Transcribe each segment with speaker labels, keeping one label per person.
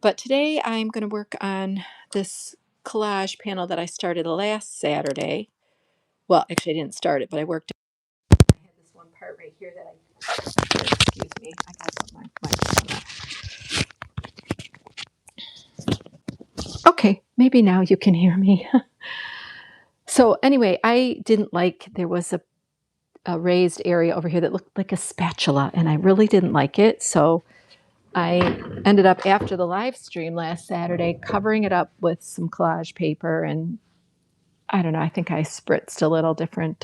Speaker 1: But today I'm going to work on this collage panel that I started last Saturday. Well, actually, I didn't start it, but I worked. I had this one part right here that excuse me, I got my microphone. Okay, maybe now you can hear me. So anyway, I didn't like, there was a raised area over here that looked like a spatula, and I really didn't like it. So I ended up, after the live stream last Saturday, covering it up with some collage paper, and I don't know, I think I spritzed a little different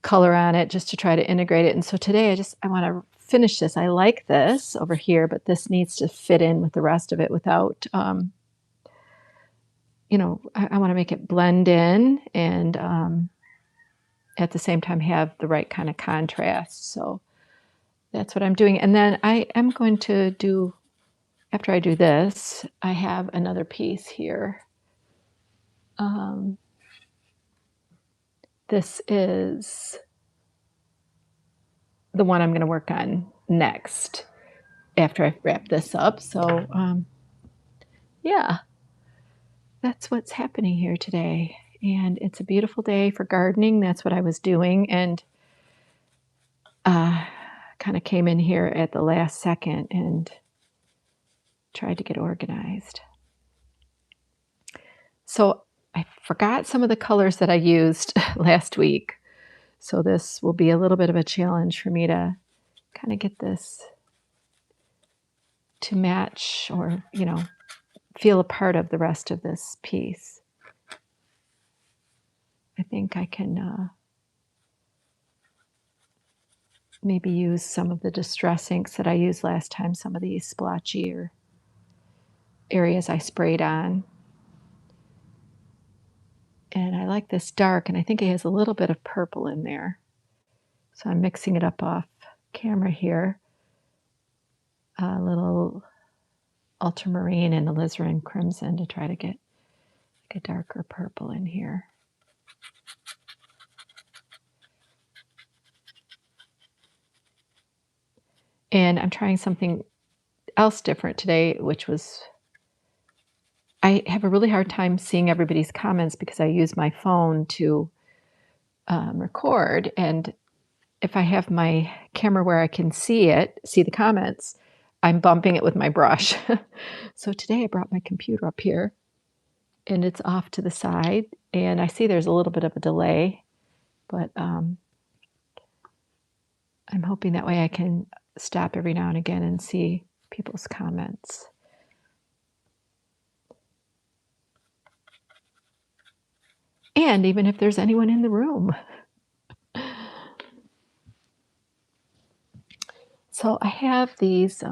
Speaker 1: color on it just to try to integrate it. And so today I want to finish this. I like this over here, but this needs to fit in with the rest of it without, I want to make it blend in and at the same time have the right kind of contrast. So that's what I'm doing. And then I am going to do, after I do this, I have another piece here. This is the one I'm going to work on next after I wrap this up. So yeah, that's what's happening here today. And it's a beautiful day for gardening. That's what I was doing. And kind of came in here at the last second and tried to get organized. So I forgot some of the colors that I used last week. So this will be a little bit of a challenge for me to kind of get this to match or, feel a part of the rest of this piece. I think I can maybe use some of the distress inks that I used last time, some of these splotchier areas I sprayed on. And I like this dark, and I think it has a little bit of purple in there. So I'm mixing it up off camera here. A little ultramarine and alizarin crimson to try to get like a darker purple in here. And I'm trying something else different today, which was, I have a really hard time seeing everybody's comments because I use my phone to record. And if I have my camera where I can see the comments, I'm bumping it with my brush. So today I brought my computer up here and it's off to the side. And I see there's a little bit of a delay, but I'm hoping that way I can stop every now and again and see people's comments. And even if there's anyone in the room. So I have these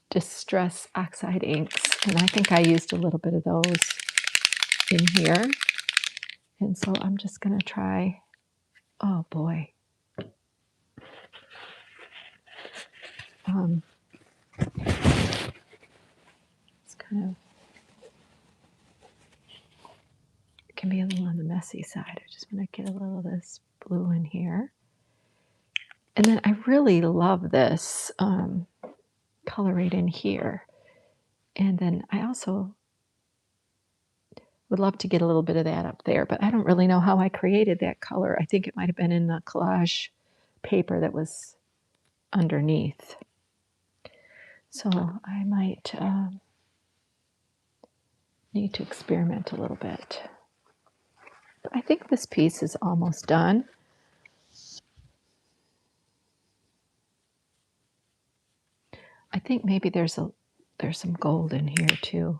Speaker 1: Distress Oxide inks, and I think I used a little bit of those in here. And so I'm just going to try, oh boy. It's kind of, it can be a little on the messy side. I just want to get a little of this blue in here. And then I really love this color right in here. And then I also would love to get a little bit of that up there, but I don't really know how I created that color. I think it might have been in the collage paper that was underneath. So I might need to experiment a little bit. But I think this piece is almost done. I think maybe there's some gold in here too.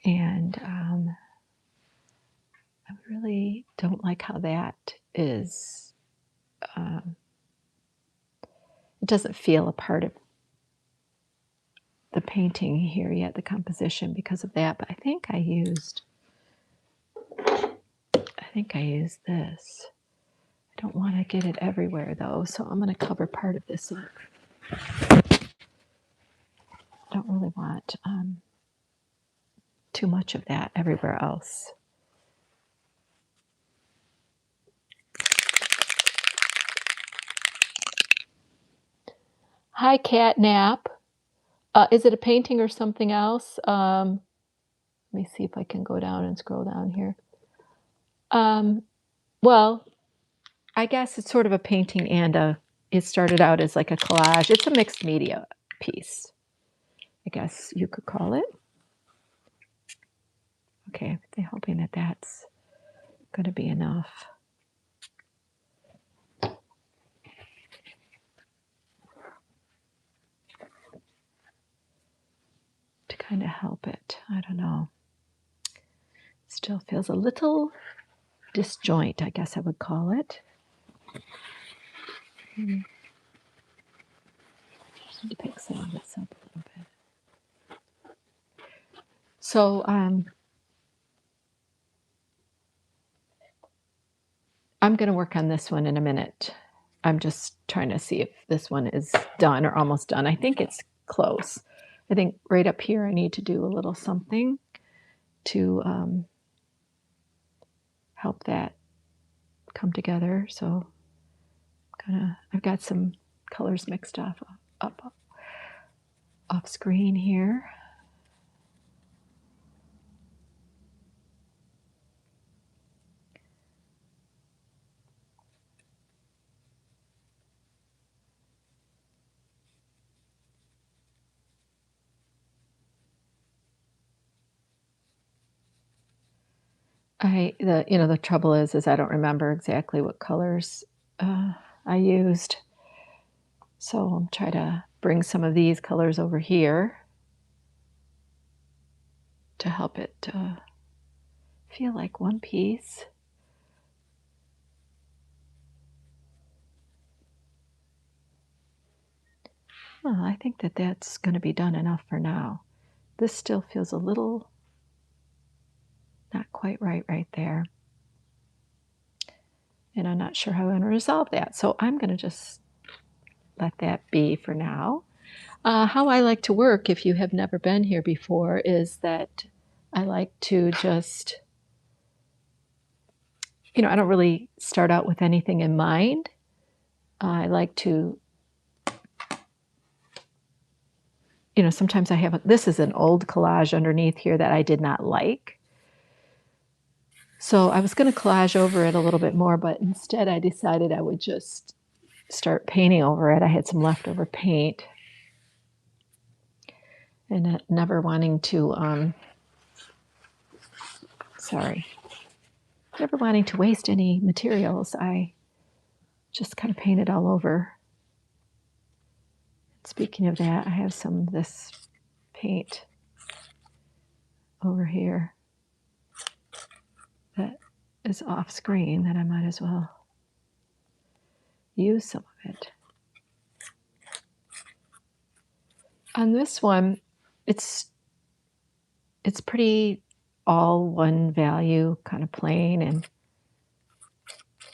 Speaker 1: And I really don't like how that is. It doesn't feel a part of the painting here yet, the composition, because of that. But I think I used this. I don't want to get it everywhere though, so I'm going to cover part of this up. I don't really want too much of that everywhere else. Hi, Catnap. Is it a painting or something else? Let me see if I can go down and scroll down here. Well, I guess it's sort of a painting and it started out as like a collage. It's a mixed media piece, I guess you could call it. Okay, I'm hoping that that's going to be enough. To kind of help it. I don't know. Still feels a little disjoint, I guess I would call it. Need to pick some of this up a little bit. So I'm going to work on this one in a minute. I'm just trying to see if this one is done or almost done. I think it's close. I think right up here I need to do a little something to help that come together. So I've got some colors mixed up off screen here. The trouble is I don't remember exactly what colors I used. So I'll try to bring some of these colors over here to help it feel like one piece. Well, I think that that's going to be done enough for now. This still feels a little not quite right there. And I'm not sure how I'm going to resolve that. So I'm going to just let that be for now. How I like to work, if you have never been here before, is that I like to just, I don't really start out with anything in mind. I like to, sometimes I have, this is an old collage underneath here that I did not like. So I was going to collage over it a little bit more, but instead I decided I would just start painting over it. I had some leftover paint and never wanting to, never wanting to waste any materials. I just kind of painted all over. Speaking of that, I have some of this paint over here that is off screen that I might as well use some of it. On this one, it's pretty all one value, kind of plain, and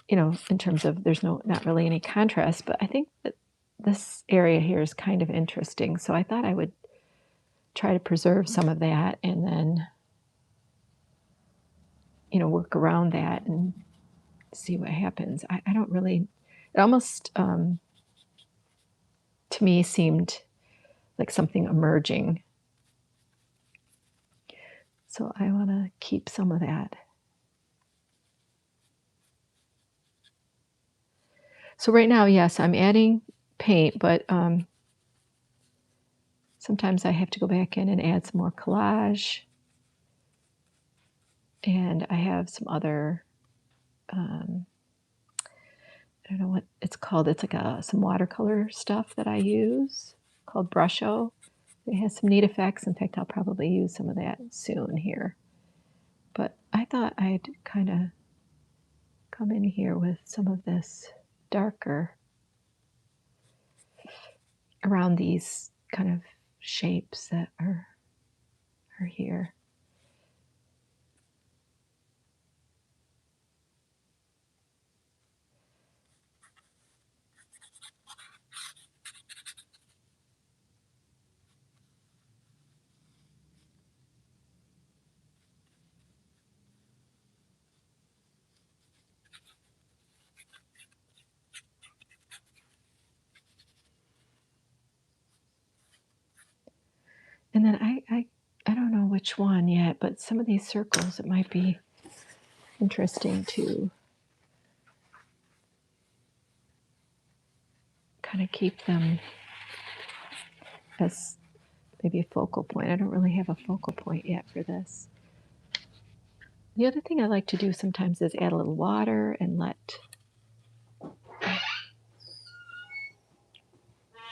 Speaker 1: in terms of there's not really any contrast, but I think that this area here is kind of interesting. So I thought I would try to preserve some of that and then work around that and see what happens. I don't really, it almost to me seemed like something emerging. So I want to keep some of that. So right now, yes, I'm adding paint, but sometimes I have to go back in and add some more collage. And I have some other, I don't know what it's called. It's like some watercolor stuff that I use called Brusho. It has some neat effects. In fact, I'll probably use some of that soon here. But I thought I'd kind of come in here with some of this darker around these kind of shapes that are here. And then I don't know which one yet, but some of these circles, it might be interesting to kind of keep them as maybe a focal point. I don't really have a focal point yet for this. The other thing I like to do sometimes is add a little water and let's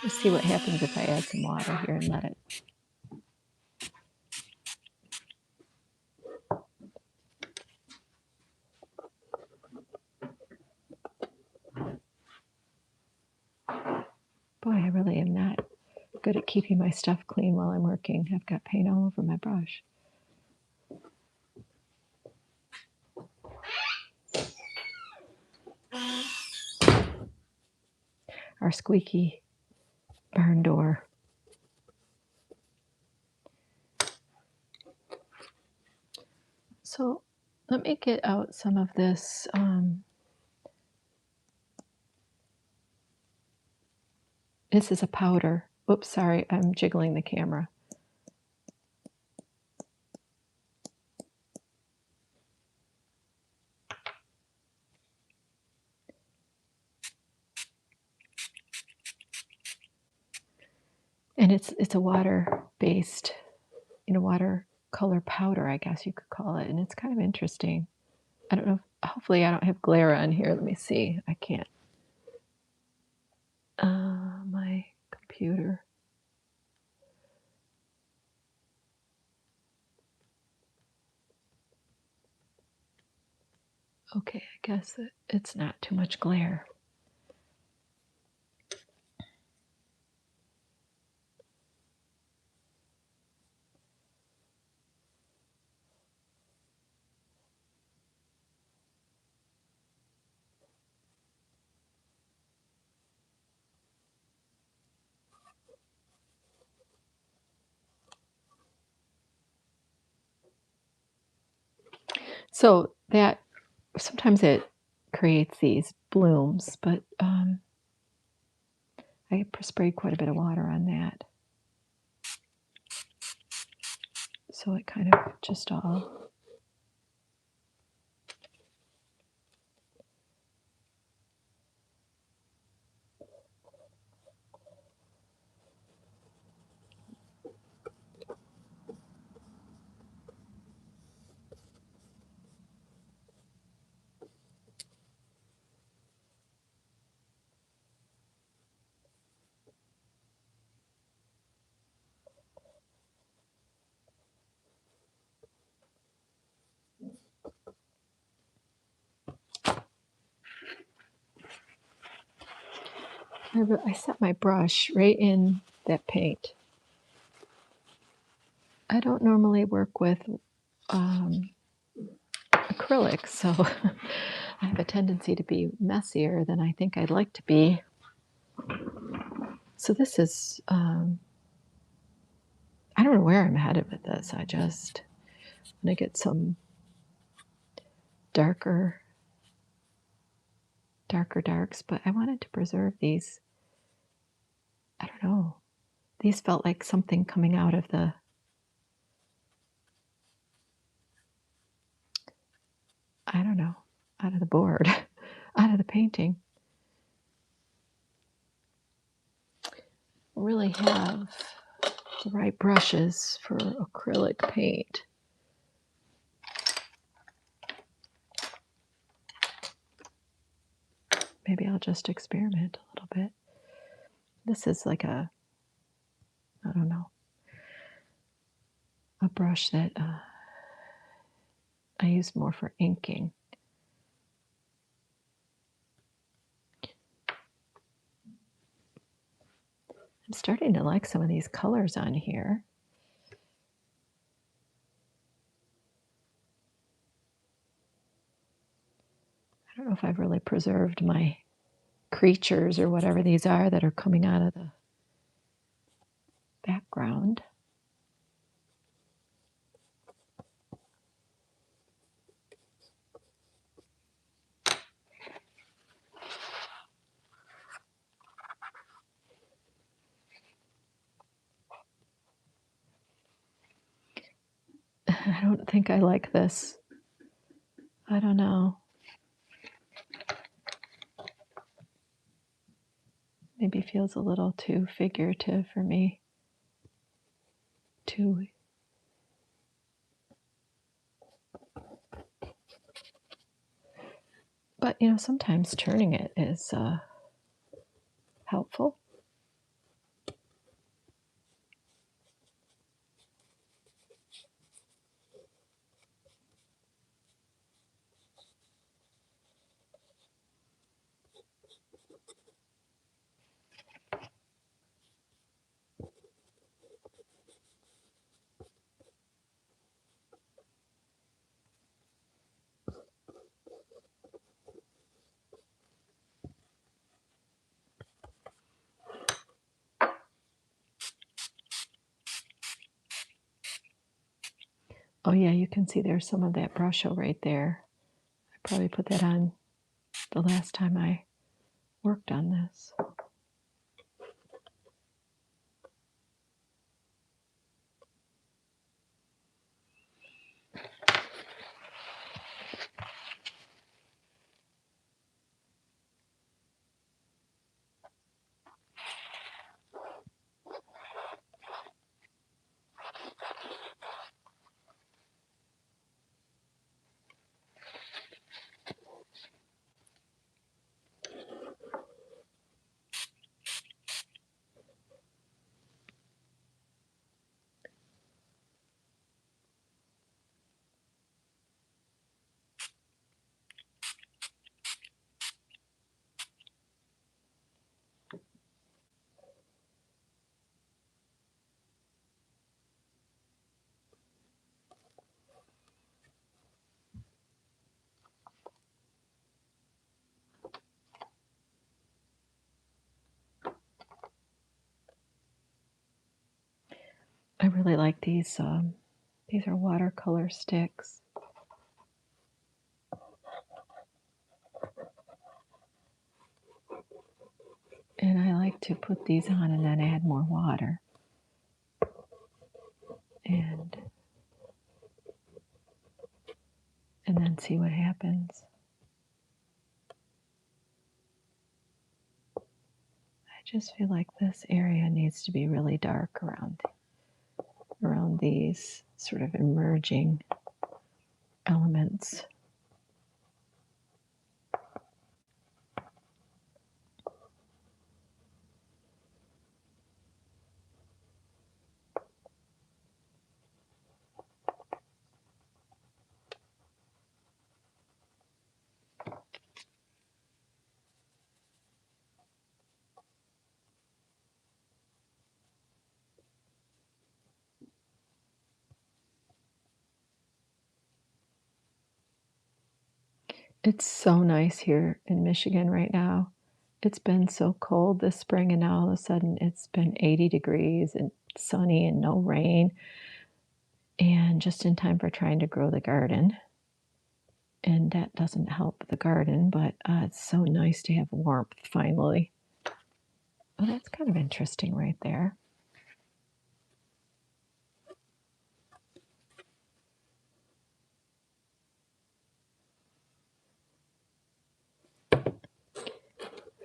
Speaker 1: see what happens if I add some water here and let it. Boy, I really am not good at keeping my stuff clean while I'm working. I've got paint all over my brush. Our squeaky barn door. So let me get out some of this. This is a powder. Oops, sorry, I'm jiggling the camera. And it's a water-based, watercolor powder, I guess you could call it. And it's kind of interesting. I don't know. Hopefully I don't have glare on here. Let me see. I can't. My computer. Okay, I guess it's not too much glare. So that sometimes it creates these blooms, but I sprayed quite a bit of water on that. So it kind of just all. I set my brush right in that paint. I don't normally work with acrylics, so I have a tendency to be messier than I think I'd like to be. So this is, I don't know where I'm headed with this. I'm going to get some darker darks, but I wanted to preserve these. I don't know. These felt like something coming out of the, I don't know, out of the board, out of the painting. Really have the right brushes for acrylic paint. Maybe I'll just experiment a little bit. This is like I don't know, a brush that I use more for inking. I'm starting to like some of these colors on here. I don't know if I've really preserved my creatures or whatever these are that are coming out of the background. I don't think I like this. I don't know. Maybe feels a little too figurative for me. Too. But, you know, sometimes turning it is helpful. Oh yeah, you can see there's some of that brush right there. I probably put that on the last time I worked on this. I really like these. These are watercolor sticks. And I like to put these on and then add more water. And then see what happens. I just feel like this area needs to be really dark around these sort of emerging elements. It's so nice here in Michigan right now. It's been so cold this spring, and now all of a sudden it's been 80 degrees and sunny and no rain, and just in time for trying to grow the garden. And that doesn't help the garden, but it's so nice to have warmth finally. Oh, that's kind of interesting right there.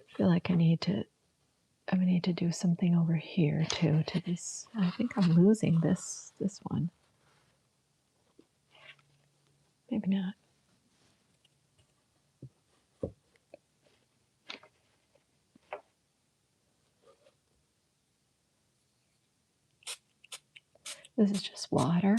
Speaker 1: I feel like I need to do something over here too to this. I think I'm losing this one. Maybe not. This is just water.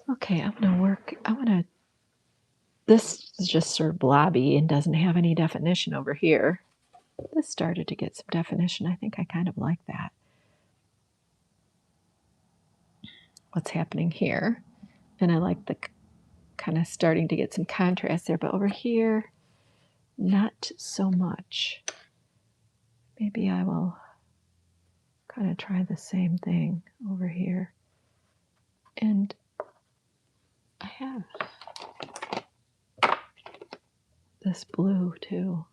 Speaker 1: Okay, this is just sort of blobby and doesn't have any definition over here. This started to get some definition. I think I kind of like that. what's happening here. And I like the kind of starting to get some contrast there, but over here, not so much. Maybe I will kind of try the same thing over here. And I have this blue too.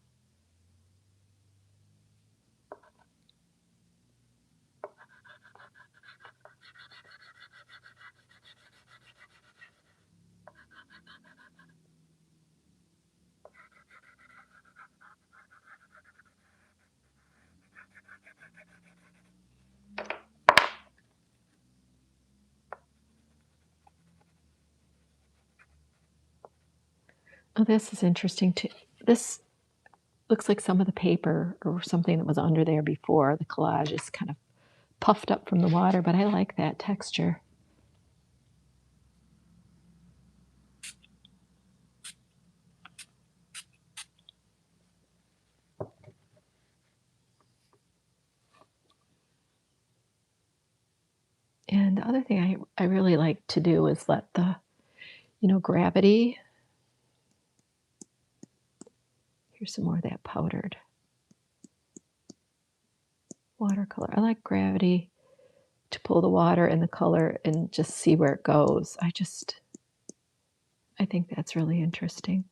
Speaker 1: Oh, this is interesting too. This looks like some of the paper or something that was under there before. The collage is kind of puffed up from the water, but I like that texture. And the other thing I really like to do is let the, gravity. Here's some more of that powdered watercolor. I like gravity to pull the water and the color and just see where it goes. I think that's really interesting.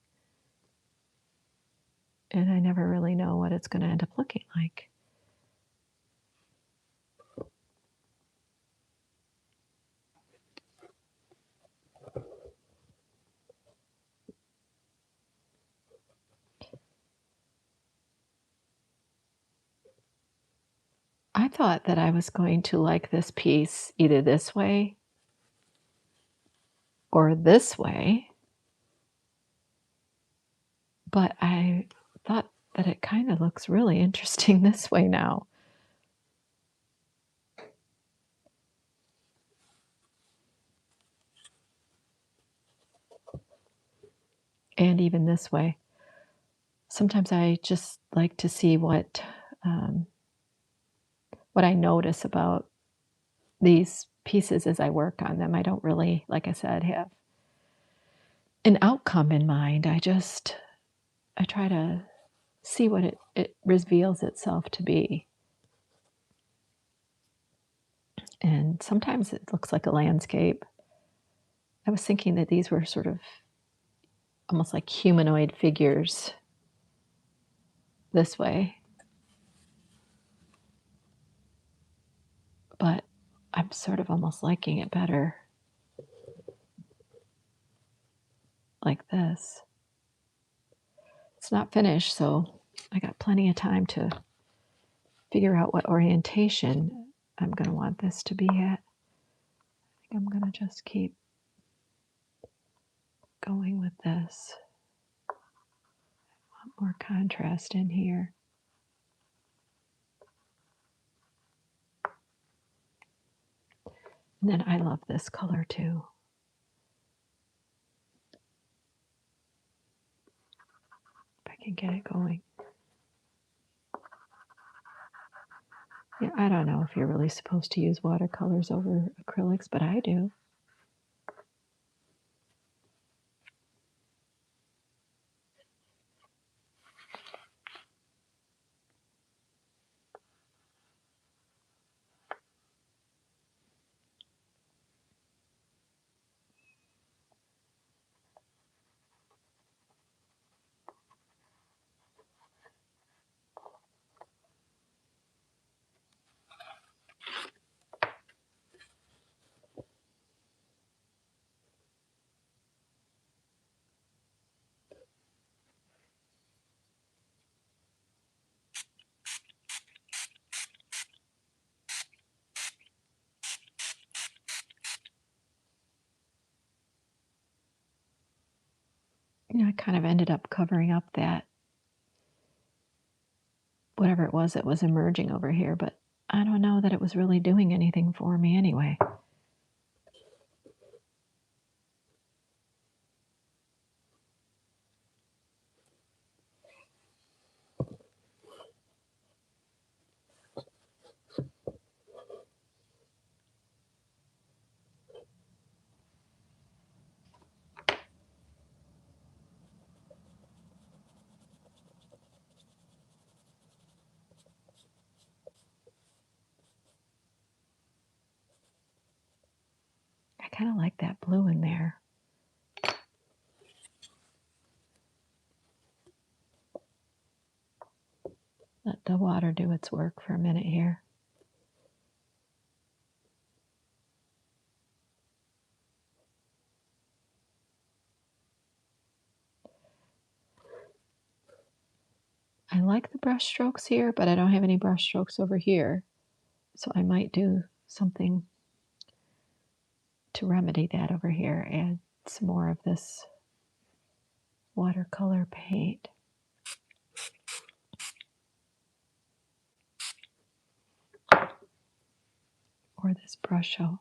Speaker 1: And I never really know what it's going to end up looking like. I thought that I was going to like this piece either this way or this way, but I thought that it kind of looks really interesting this way now. And even this way. Sometimes I just like to see what I notice about these pieces as I work on them. I don't really, like I said, have an outcome in mind. I try to see what it reveals itself to be. And sometimes it looks like a landscape. I was thinking that these were sort of almost like humanoid figures this way. But I'm sort of almost liking it better like this. It's not finished, so I got plenty of time to figure out what orientation I'm going to want this to be at. I think I'm going to just keep going with this. I want more contrast in here. And then I love this color too. If I can get it going. Yeah, I don't know if you're really supposed to use watercolors over acrylics, but I do. I kind of ended up covering up that whatever it was that was emerging over here, but I don't know that it was really doing anything for me anyway. kind of like that blue in there. Let the water do its work for a minute here. I like the brush strokes here, but I don't have any brush strokes over here. So I might do something to remedy that over here. Add some more of this watercolor paint. Or this brush out.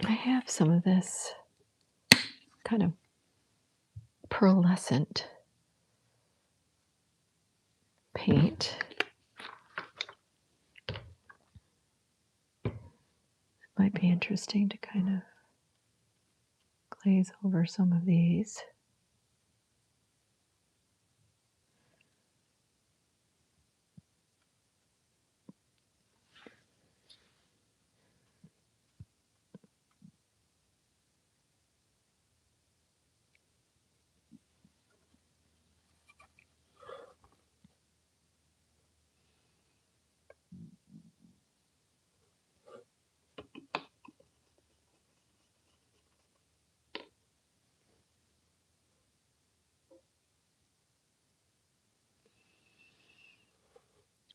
Speaker 1: I have some of this kind of pearlescent paint. Might be interesting to kind of glaze over some of these.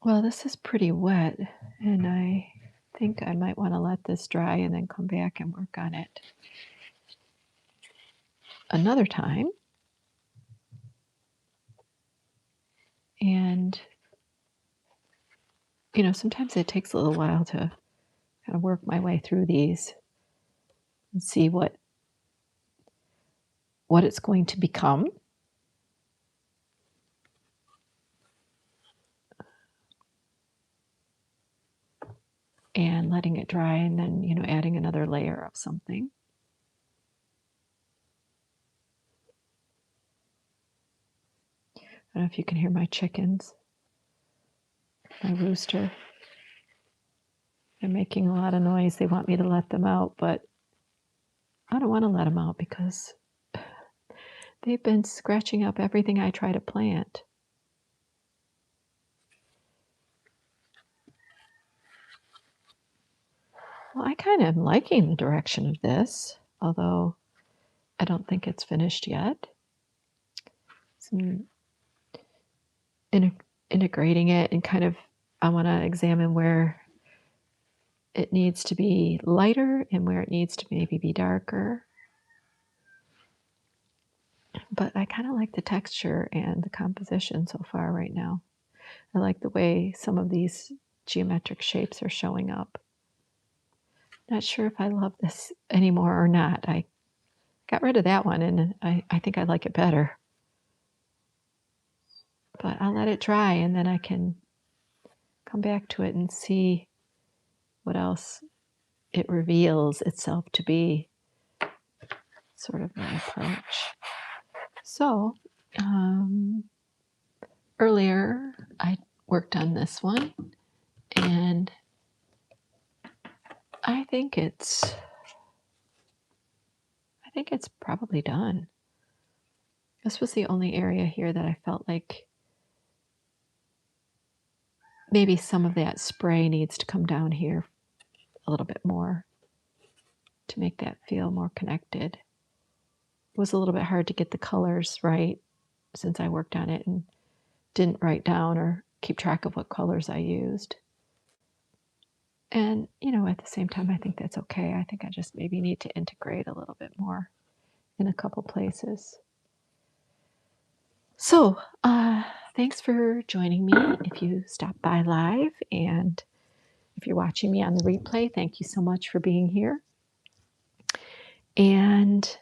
Speaker 1: Well, this is pretty wet, and I think I might want to let this dry and then come back and work on it another time. And, you know, sometimes it takes a little while to kind of work my way through these and see what it's going to become. And letting it dry, and then, you know, adding another layer of something. I don't know if you can hear my chickens, my rooster. They're making a lot of noise. They want me to let them out, but I don't want to let them out because they've been scratching up everything I try to plant. Well, I kind of am liking the direction of this, although I don't think it's finished yet. Some integrating it, and kind of I want to examine where it needs to be lighter and where it needs to maybe be darker. But I kind of like the texture and the composition so far right now. I like the way some of these geometric shapes are showing up. Not sure if I love this anymore or not. I got rid of that one, and I think I like it better. But I'll let it dry, and then I can come back to it and see what else it reveals itself to be, sort of my approach. So, earlier I worked on this one, and I think it's probably done. This was the only area here that I felt like maybe some of that spray needs to come down here a little bit more to make that feel more connected. It was a little bit hard to get the colors right since I worked on it and didn't write down or keep track of what colors I used. And, you know, at the same time, I think that's okay. I think I just maybe need to integrate a little bit more in a couple places. So, thanks for joining me if you stopped by live, and If you're watching me on the replay, thank you so much for being here. And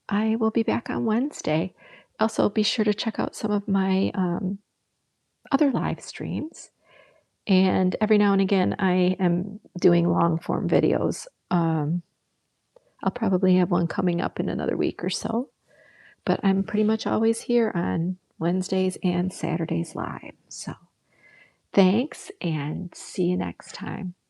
Speaker 1: I will be back on Wednesday. Also, be sure to check out some of my other live streams. And every now and again, I am doing long form videos. I'll probably have one coming up in another week or so. But I'm pretty much always here on Wednesdays and Saturdays live. So thanks and see you next time.